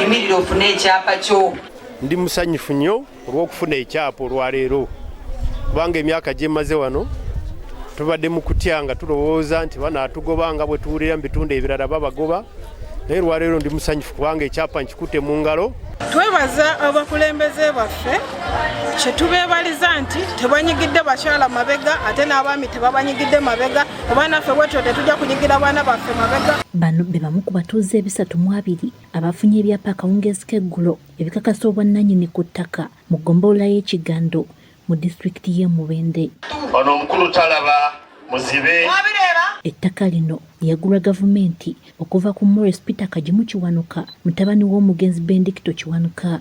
yimirira ofune ekyapa kyo. Ndi musanyufu nnyo olw'okufuna ekyapa olwaleero kubanga emyaka gye maze wano tubadde mu kutya nga tulowooza nti banaatugoba nga bwe tuwulira mu bitundu ebirala babagoba, naye lwaleero ndi musanyufu kubanga ekyapa nkikutte mu ngalo. Twebaza abakulembeze baffe kye tubeebaliza nti tebanyigidde bakyala mabega ate n'abaami tebabanyigidde mabega, oba naffe bwetyo tetujja kunyigira baana baffe mabega. Bano be bamu ku batuuze 320 abafunye ebyapa akawungeezi k'eggulo ebikakasa obwannannyini ku ttaka mu ggombolola y'Ekigando mu disitulikiti y'e Mubende. Ono omukulu talaba muzibe. Ettaka lino lyagulwa gavumenti okuva ku Morris Peter Kajimu Kiwanuka, mutabani w'omugenzi Benedicto Kiwanuka.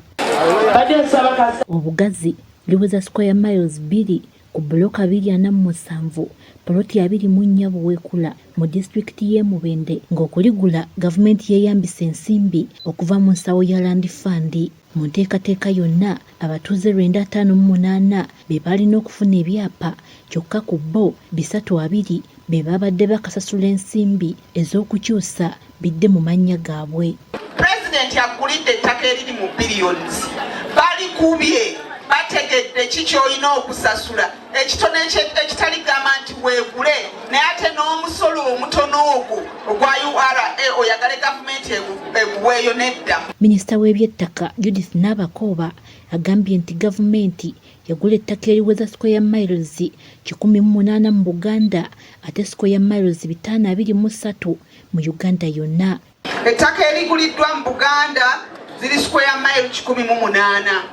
Obugazi liweza square miles 2 ku buloka 247 poloti 24 Buweekula mu disitulikiti y'e Mubende, ng'okuligula gavumenti yeeyambisa ensimbi okuva mu nsawo ya Land Fund. Mu nteekateeka yonna abatuuze 958 be balina okufuna ebyapa, kyokka ku bo 320 be babadde bakasasula ensimbi ez'okukyusa bidde mu mannya gaabwe. Pulezidenti agulidde ettaka eriri mu billions, balikubye bategedde kikyolina okusasula ekitono ekitali gamba nti weegule, naye ate n'omusolo omutono ogwo ogwa URA oyagala gavumenti eguweeyo nedda. Minisita w'ebyettaka Judith Nabakooba agambye nti gavumenti yagula ettaka eriweza square miles 180 mu Buganda ate square miles 523 mu Uganda yonna. Ettaka eriguliddwa mu Buganda ziri square mile 18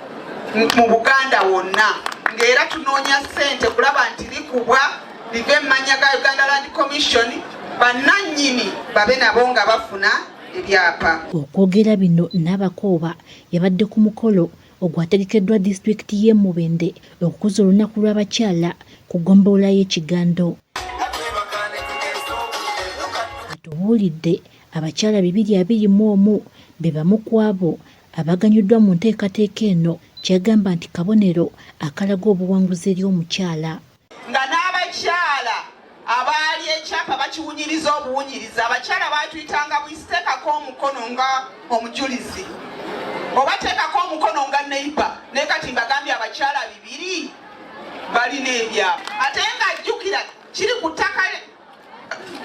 mu Buganda wonna, ng'era tunoonya ssente kulaba nti likubwa live mmanya ga Uganda Land Commission, bannannyini babe nabo nga bafuna ebyapa. Okwogera bino Nabakooba yabadde ku mukolo ogwategekeddwa disitulikiti y'e Mubende okukuza olunaku lw'abakyala ku ggombolola y'Ekigando. Atubuulidde abakyala 221 be bamu ku abo abaganyuddwa mu nteekateeka eno, kyagamba nti kabonero akalaga obuwanguzi eri omukyala. Nga n'abakyala abaali ekyapa bakiwunyiriza obuwunyiriza, abakyala baatuyitanga bwisiteekako omukono nga omujulizi oba teekako omukono nga neiba, naye kati mbagambye abakyala 2 balina ebyapa, ate nga ajjukira kiri ku ttaka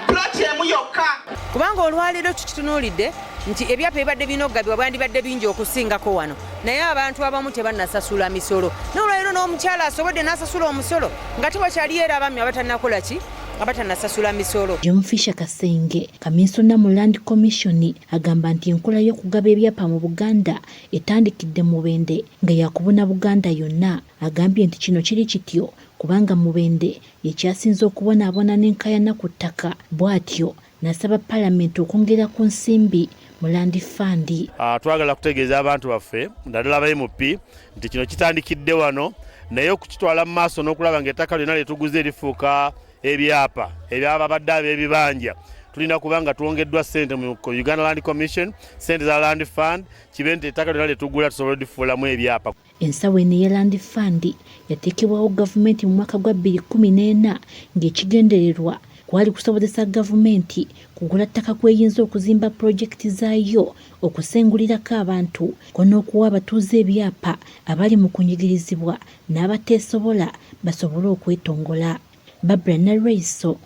ploti emu yokka. Kubanga olwaleero tukitunuulidde nti ebyapa ebibadde binogabibwa bwandibadde bingi okusingako wano, naye abantu abamu tebannasasula misolo. N'olwaleero n'omukyala asobodde n'asasula omusolo nga tewakyaliyo era abaami abatannakola ki, abatannasasula misolo. John Fisher Kasenge, kaminsona mu Land Commission, agamba nti enkola y'okugaba ebyapa mu Buganda etandikidde Mubende nga yakubuna Buganda yonna. Agambye nti kino kiri kityo kubanga Mubende yekyasinze okubonaabona n'enkayana ku ttaka, bw'atyo n'asaba Paalamenti okwongera ku nsimbi mu Land Fund. Twagala kutegeeza abantu baffe naddala aba MP nti kino kitandikidde wano, naye okukitwala mu maaso n'okulaba ng'ettaka lyonna lyetuguze lifuuka ebyapa ebyababadde ab'ebibanja, tulina kubanga tuwongeddwa ssente mu Uganda Land Commission, ssente za Land Fund, kibe nti ettaka lyonna lyetugula tusobole lifuulamu ebyapa. Ensawo eno eya Land Fund yateekebwawo gavumenti mu mwaka gwa 2014 ng'ekigendererwa kwali kusobozesa gavumenti kugula ttaka kweyinza okuzimba pulojekiti zaayo okusengulirako abantu ko n'okuwa abatuuze ebyapa abali mu kunyigirizibwa n'abateesobola basobole okwetongola. Barbara Naraiso,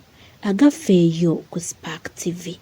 agafeeyo ku Spark TV.